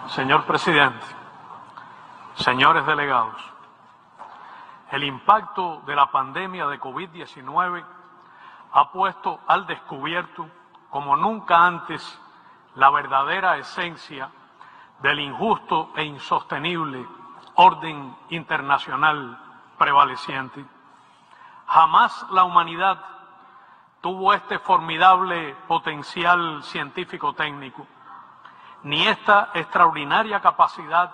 Señor presidente, señores delegados, el impacto de la pandemia de COVID-19 ha puesto al descubierto, como nunca antes, la verdadera esencia del injusto e insostenible orden internacional prevaleciente. Jamás la humanidad tuvo este formidable potencial científico-técnico, ni esta extraordinaria capacidad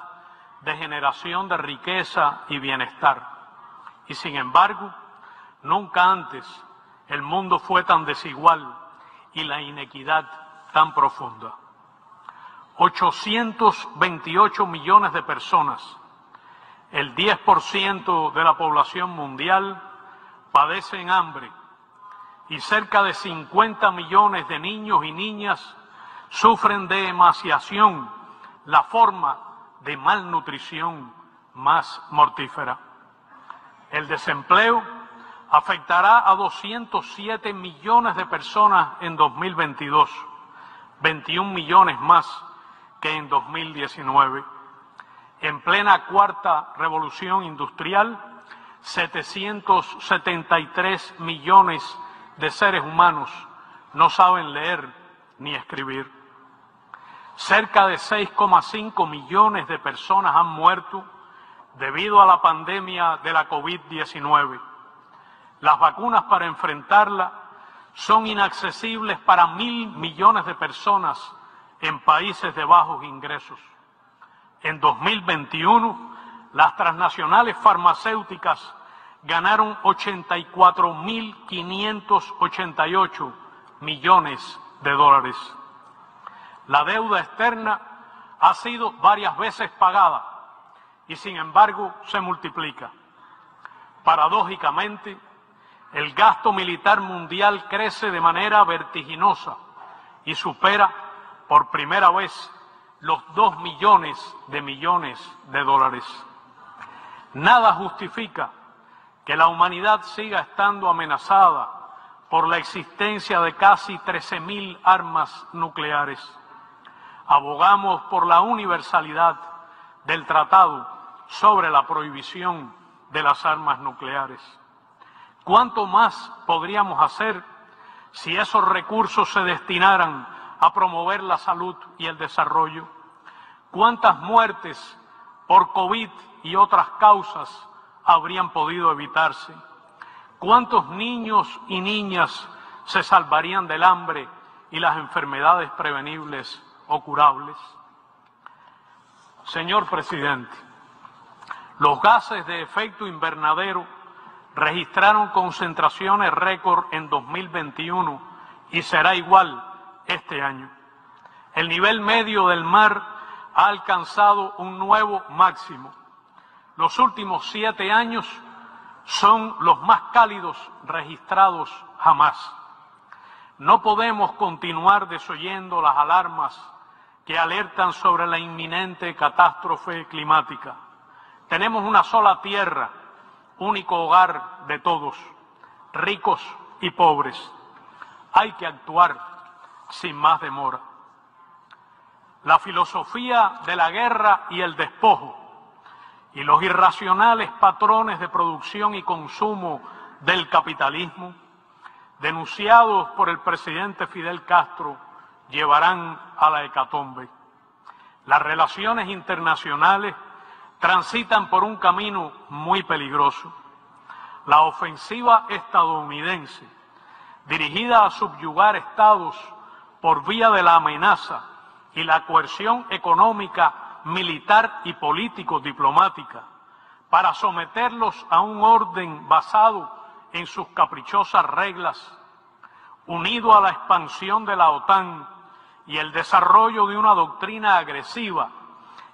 de generación de riqueza y bienestar. Y sin embargo, nunca antes el mundo fue tan desigual y la inequidad tan profunda. 828 millones de personas, el 10% de la población mundial, padecen hambre y cerca de 50 millones de niños y niñas sufren de emaciación, la forma de malnutrición más mortífera. El desempleo afectará a 207 millones de personas en 2022, 21 millones más que en 2019. En plena cuarta revolución industrial, 773 millones de seres humanos no saben leer ni escribir. Cerca de 6,5 millones de personas han muerto debido a la pandemia de la COVID-19. Las vacunas para enfrentarla son inaccesibles para 1.000 millones de personas en países de bajos ingresos. En 2021, las transnacionales farmacéuticas ganaron 84.588 millones de dólares. La deuda externa ha sido varias veces pagada y sin embargo se multiplica. Paradójicamente, el gasto militar mundial crece de manera vertiginosa y supera por primera vez los 2 millones de dólares. Nada justifica que la humanidad siga estando amenazada por la existencia de casi 13.000 armas nucleares. Abogamos por la universalidad del Tratado sobre la prohibición de las armas nucleares. ¿Cuánto más podríamos hacer si esos recursos se destinaran a promover la salud y el desarrollo? ¿Cuántas muertes por COVID y otras causas habrían podido evitarse? ¿Cuántos niños y niñas se salvarían del hambre y las enfermedades prevenibles o curables? Señor presidente, los gases de efecto invernadero registraron concentraciones récord en 2021 y será igual este año. El nivel medio del mar ha alcanzado un nuevo máximo. Los últimos 7 años son los más cálidos registrados jamás. No podemos continuar desoyendo las alarmas que alertan sobre la inminente catástrofe climática. Tenemos una sola tierra, único hogar de todos, ricos y pobres. Hay que actuar sin más demora. La filosofía de la guerra y el despojo y los irracionales patrones de producción y consumo del capitalismo, denunciados por el presidente Fidel Castro, llevarán a la hecatombe. Las relaciones internacionales transitan por un camino muy peligroso. La ofensiva estadounidense, dirigida a subyugar estados por vía de la amenaza y la coerción económica, militar y político-diplomática, para someterlos a un orden basado en sus caprichosas reglas, unido a la expansión de la OTAN y el desarrollo de una doctrina agresiva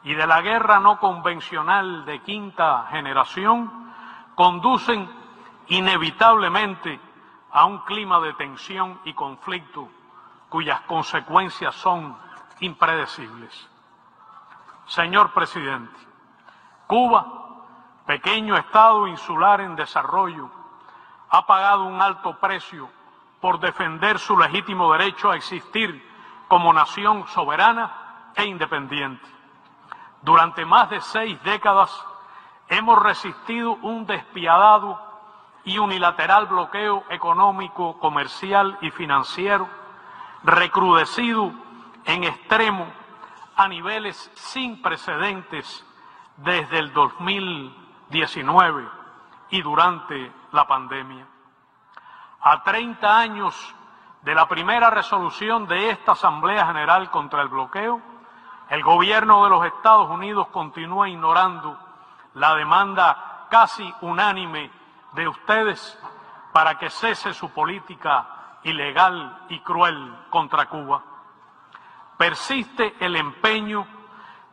y de la guerra no convencional de quinta generación, conducen inevitablemente a un clima de tensión y conflicto cuyas consecuencias son impredecibles. Señor presidente, Cuba, pequeño estado insular en desarrollo, ha pagado un alto precio por defender su legítimo derecho a existir como nación soberana e independiente. Durante más de 6 décadas hemos resistido un despiadado y unilateral bloqueo económico, comercial y financiero, recrudecido en extremo a niveles sin precedentes desde el 2019 y durante la pandemia. A 30 años de la primera resolución de esta Asamblea General contra el bloqueo, el gobierno de los Estados Unidos continúa ignorando la demanda casi unánime de ustedes para que cese su política ilegal y cruel contra Cuba. Persiste el empeño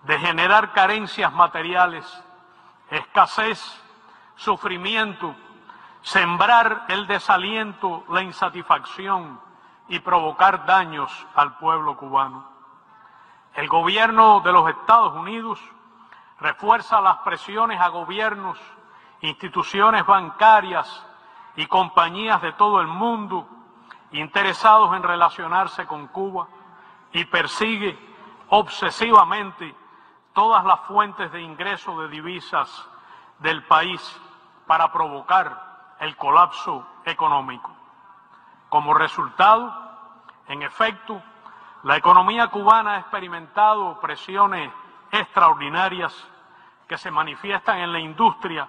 de generar carencias materiales, escasez, sufrimiento, sembrar el desaliento, la insatisfacción y provocar daños al pueblo cubano. El gobierno de los Estados Unidos refuerza las presiones a gobiernos, instituciones bancarias y compañías de todo el mundo interesados en relacionarse con Cuba y persigue obsesivamente todas las fuentes de ingreso de divisas del país para provocar el colapso económico. Como resultado, en efecto, la economía cubana ha experimentado presiones extraordinarias que se manifiestan en la industria,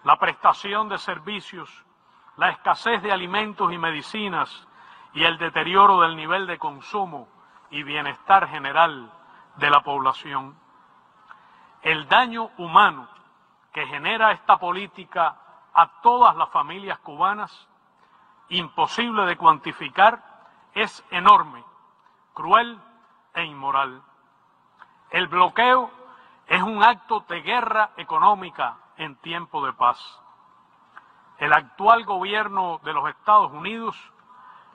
la prestación de servicios, la escasez de alimentos y medicinas y el deterioro del nivel de consumo y bienestar general de la población. El daño humano que genera esta política a todas las familias cubanas, imposible de cuantificar, es enorme, cruel e inmoral. El bloqueo es un acto de guerra económica en tiempo de paz. El actual gobierno de los Estados Unidos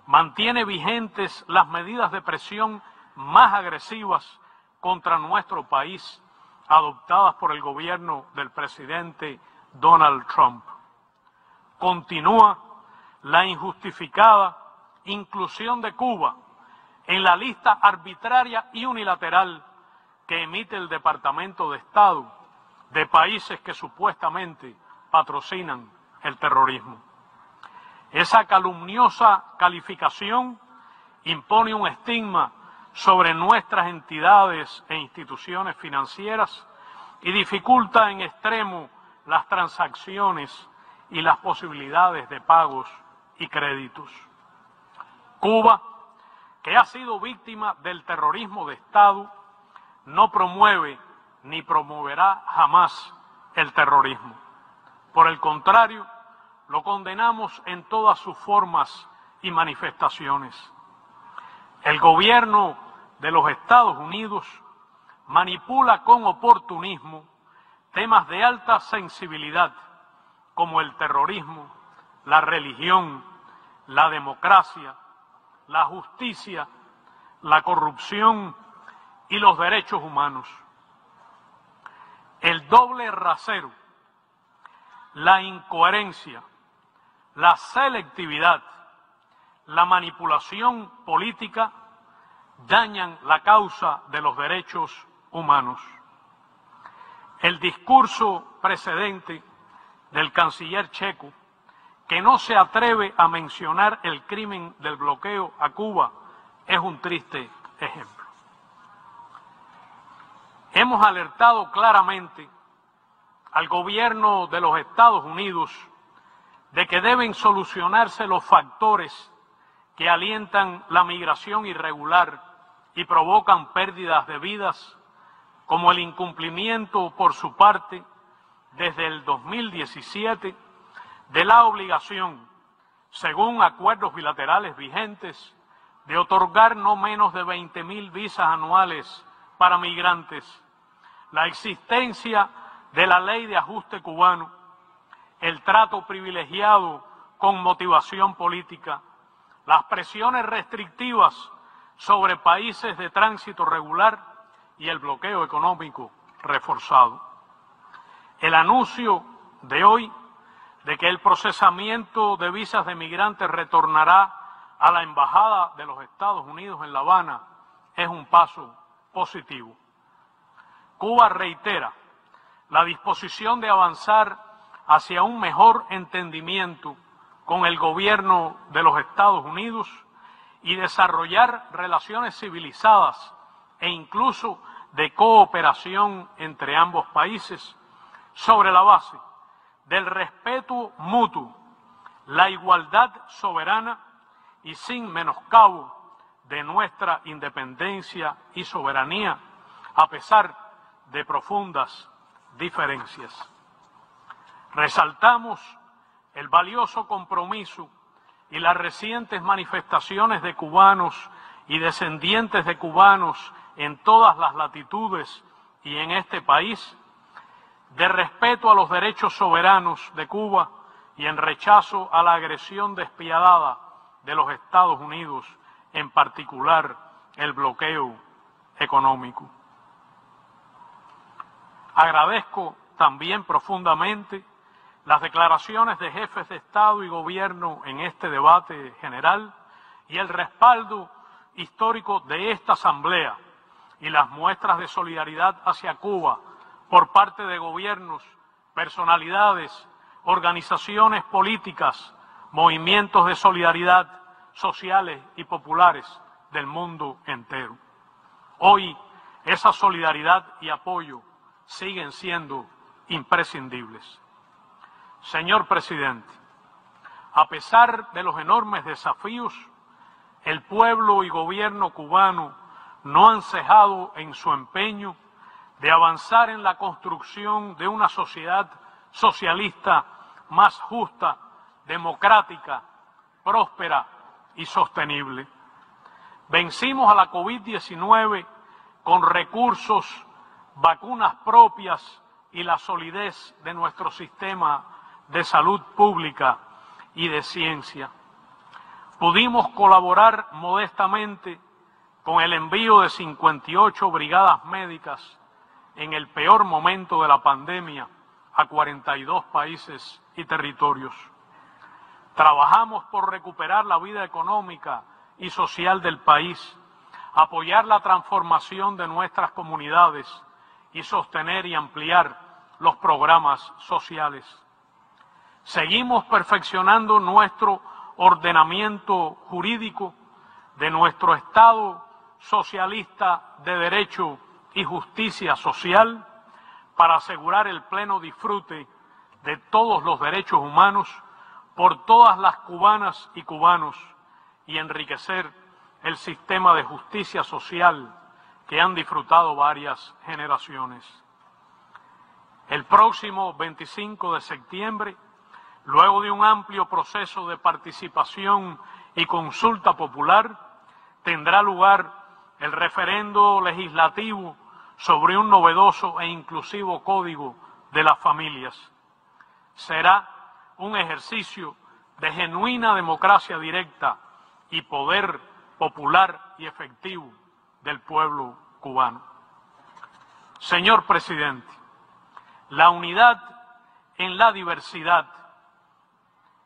mantiene vigentes las medidas de presión más agresivas contra nuestro país, adoptadas por el gobierno del presidente Donald Trump. Continúa la injustificada inclusión de Cuba en la lista arbitraria y unilateral que emite el Departamento de Estado de países que supuestamente patrocinan el terrorismo. Esa calumniosa calificación impone un estigma sobre nuestras entidades e instituciones financieras y dificulta en extremo las transacciones y las posibilidades de pagos y créditos. Cuba, que ha sido víctima del terrorismo de Estado, no promueve ni promoverá jamás el terrorismo. Por el contrario, lo condenamos en todas sus formas y manifestaciones. El gobierno de los Estados Unidos manipula con oportunismo temas de alta sensibilidad como el terrorismo, la religión, la democracia, la justicia, la corrupción y los derechos humanos. El doble rasero, la incoherencia, la selectividad, la manipulación política dañan la causa de los derechos humanos. El discurso precedente del canciller checo, que no se atreve a mencionar el crimen del bloqueo a Cuba, es un triste ejemplo. Hemos alertado claramente al gobierno de los Estados Unidos de que deben solucionarse los factores que alientan la migración irregular y provocan pérdidas de vidas, como el incumplimiento por su parte desde el 2017 de la obligación, según acuerdos bilaterales vigentes, de otorgar no menos de 20.000 visas anuales para migrantes, la existencia de la ley de ajuste cubano, el trato privilegiado con motivación política, las presiones restrictivas sobre países de tránsito regular y el bloqueo económico reforzado. El anuncio de hoy de que el procesamiento de visas de migrantes retornará a la Embajada de los Estados Unidos en La Habana es un paso positivo. Cuba reitera la disposición de avanzar hacia un mejor entendimiento con el gobierno de los Estados Unidos y desarrollar relaciones civilizadas e incluso de cooperación entre ambos países sobre la base del respeto mutuo, la igualdad soberana y sin menoscabo de nuestra independencia y soberanía, a pesar de profundas diferencias. Resaltamos el valioso compromiso y las recientes manifestaciones de cubanos y descendientes de cubanos en todas las latitudes y en este país, de respeto a los derechos soberanos de Cuba y en rechazo a la agresión despiadada de los Estados Unidos, en particular el bloqueo económico. Agradezco también profundamente las declaraciones de jefes de Estado y Gobierno en este debate general y el respaldo histórico de esta Asamblea y las muestras de solidaridad hacia Cuba por parte de gobiernos, personalidades, organizaciones políticas, movimientos de solidaridad sociales y populares del mundo entero. Hoy, esa solidaridad y apoyo siguen siendo imprescindibles. Señor presidente, a pesar de los enormes desafíos, el pueblo y gobierno cubano no han cejado en su empeño de avanzar en la construcción de una sociedad socialista más justa, democrática, próspera y sostenible. Vencimos a la COVID-19 con recursos, vacunas propias y la solidez de nuestro sistema de salud pública y de ciencia. Pudimos colaborar modestamente con el envío de 58 brigadas médicas en el peor momento de la pandemia a 42 países y territorios. Trabajamos por recuperar la vida económica y social del país, apoyar la transformación de nuestras comunidades y sostener y ampliar los programas sociales. Seguimos perfeccionando nuestro ordenamiento jurídico de nuestro Estado socialista de derecho y justicia social para asegurar el pleno disfrute de todos los derechos humanos por todas las cubanas y cubanos y enriquecer el sistema de justicia social que han disfrutado varias generaciones. El próximo 25 de septiembre, luego de un amplio proceso de participación y consulta popular, tendrá lugar el referendo legislativo sobre un novedoso e inclusivo Código de las Familias. Será un ejercicio de genuina democracia directa y poder popular y efectivo del pueblo cubano. Señor presidente, la unidad en la diversidad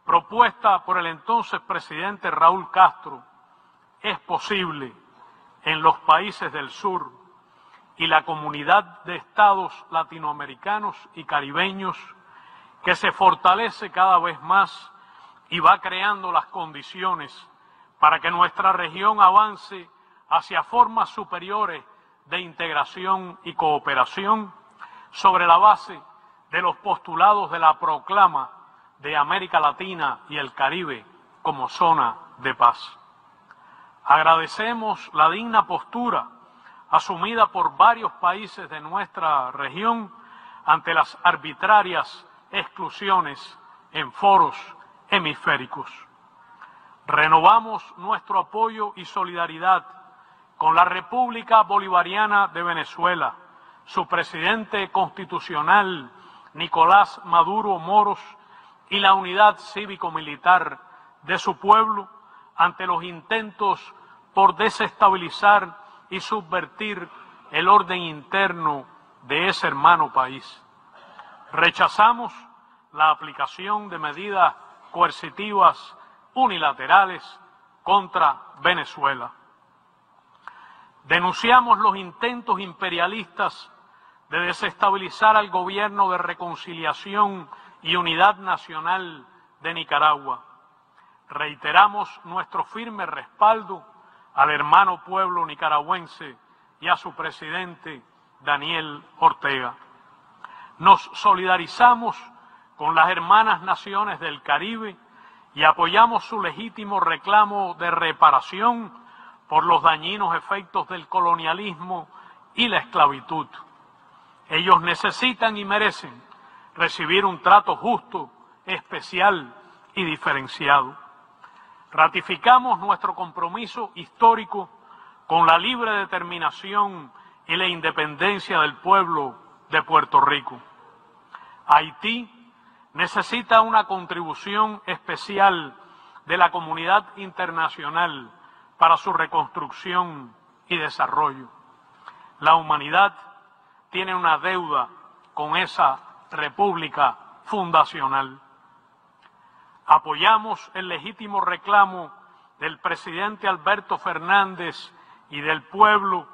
propuesta por el entonces presidente Raúl Castro es posible en los países del sur y la comunidad de estados latinoamericanos y caribeños que se fortalece cada vez más y va creando las condiciones para que nuestra región avance hacia formas superiores de integración y cooperación sobre la base de los postulados de la proclama de América Latina y el Caribe como zona de paz. Agradecemos la digna postura asumida por varios países de nuestra región ante las arbitrarias exclusiones en foros hemisféricos. Renovamos nuestro apoyo y solidaridad con la República Bolivariana de Venezuela, su presidente constitucional Nicolás Maduro Moros y la unidad cívico-militar de su pueblo ante los intentos por desestabilizar y subvertir el orden interno de ese hermano país. Rechazamos la aplicación de medidas coercitivas unilaterales contra Venezuela. Denunciamos los intentos imperialistas de desestabilizar al gobierno de reconciliación y unidad nacional de Nicaragua. Reiteramos nuestro firme respaldo al hermano pueblo nicaragüense y a su presidente, Daniel Ortega. Nos solidarizamos con las hermanas naciones del Caribe y apoyamos su legítimo reclamo de reparación por los dañinos efectos del colonialismo y la esclavitud. Ellos necesitan y merecen recibir un trato justo, especial y diferenciado. Ratificamos nuestro compromiso histórico con la libre determinación y la independencia del pueblo de Puerto Rico. Haití necesita una contribución especial de la comunidad internacional para su reconstrucción y desarrollo. La humanidad tiene una deuda con esa república fundacional. Apoyamos el legítimo reclamo del presidente Alberto Fernández y del pueblo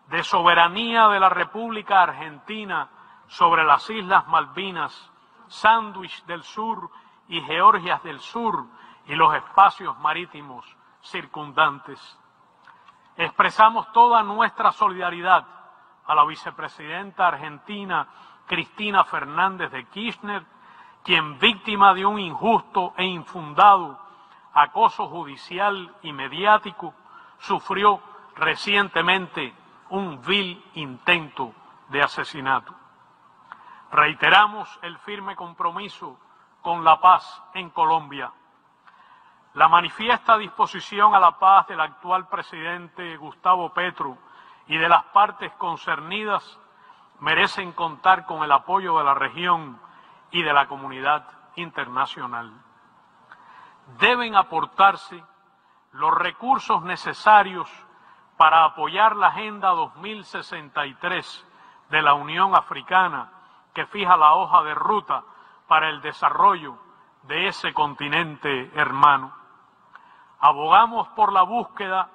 de soberanía de la República Argentina sobre las Islas Malvinas, Sándwich del Sur y Georgias del Sur y los espacios marítimos circundantes. Expresamos toda nuestra solidaridad a la vicepresidenta argentina Cristina Fernández de Kirchner, quien, víctima de un injusto e infundado acoso judicial y mediático, sufrió recientemente un vil intento de asesinato. Reiteramos el firme compromiso con la paz en Colombia. La manifiesta disposición a la paz del actual presidente Gustavo Petro y de las partes concernidas merecen contar con el apoyo de la región y de la comunidad internacional. Deben aportarse los recursos necesarios para apoyar la Agenda 2063 de la Unión Africana, que fija la hoja de ruta para el desarrollo de ese continente hermano. Abogamos por la búsqueda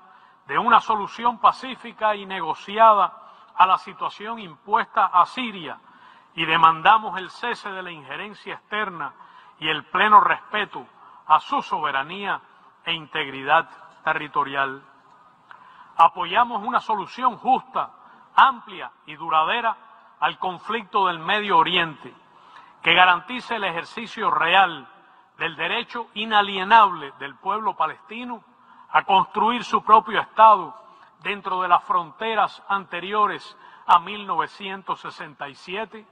de una solución pacífica y negociada a la situación impuesta a Siria y demandamos el cese de la injerencia externa y el pleno respeto a su soberanía e integridad territorial. Apoyamos una solución justa, amplia y duradera al conflicto del Medio Oriente, que garantice el ejercicio real del derecho inalienable del pueblo palestino a construir su propio Estado dentro de las fronteras anteriores a 1967,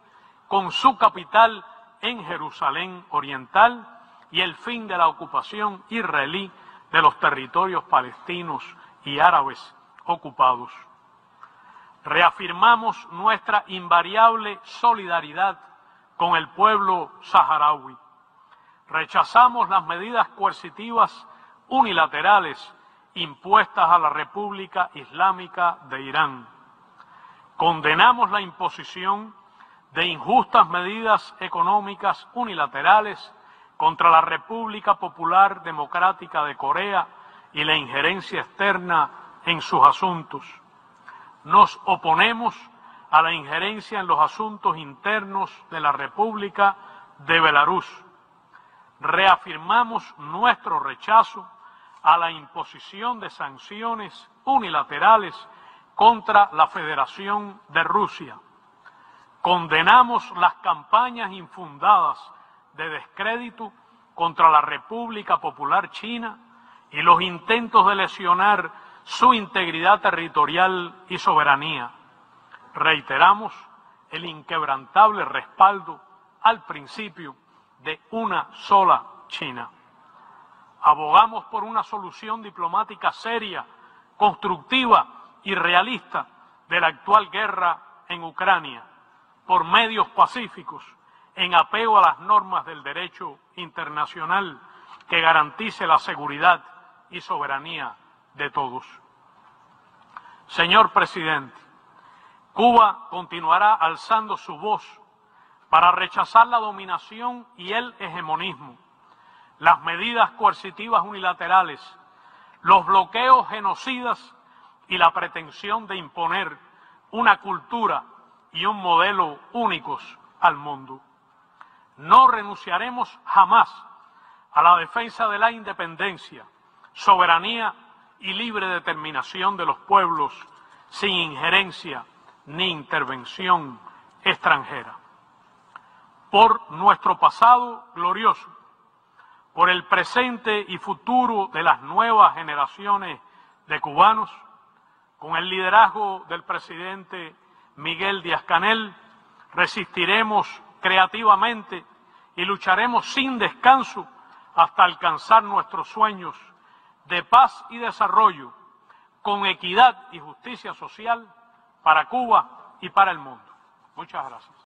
con su capital en Jerusalén Oriental y el fin de la ocupación israelí de los territorios palestinos y árabes ocupados. Reafirmamos nuestra invariable solidaridad con el pueblo saharaui. Rechazamos las medidas coercitivas unilaterales impuestas a la República Islámica de Irán. Condenamos la imposición de injustas medidas económicas unilaterales contra la República Popular Democrática de Corea y la injerencia externa en sus asuntos. Nos oponemos a la injerencia en los asuntos internos de la República de Belarus. Reafirmamos nuestro rechazo a la imposición de sanciones unilaterales contra la Federación de Rusia. Condenamos las campañas infundadas de descrédito contra la República Popular China y los intentos de lesionar su integridad territorial y soberanía. Reiteramos el inquebrantable respaldo al principio de una sola China. Abogamos por una solución diplomática seria, constructiva y realista de la actual guerra en Ucrania, por medios pacíficos, en apego a las normas del derecho internacional que garantice la seguridad y soberanía de todos. Señor presidente, Cuba continuará alzando su voz para rechazar la dominación y el hegemonismo, las medidas coercitivas unilaterales, los bloqueos genocidas y la pretensión de imponer una cultura y un modelo únicos al mundo. No renunciaremos jamás a la defensa de la independencia, soberanía y libre determinación de los pueblos sin injerencia ni intervención extranjera. Por nuestro pasado glorioso, por el presente y futuro de las nuevas generaciones de cubanos, con el liderazgo del presidente Miguel Díaz-Canel, resistiremos creativamente y lucharemos sin descanso hasta alcanzar nuestros sueños de paz y desarrollo, con equidad y justicia social para Cuba y para el mundo. Muchas gracias.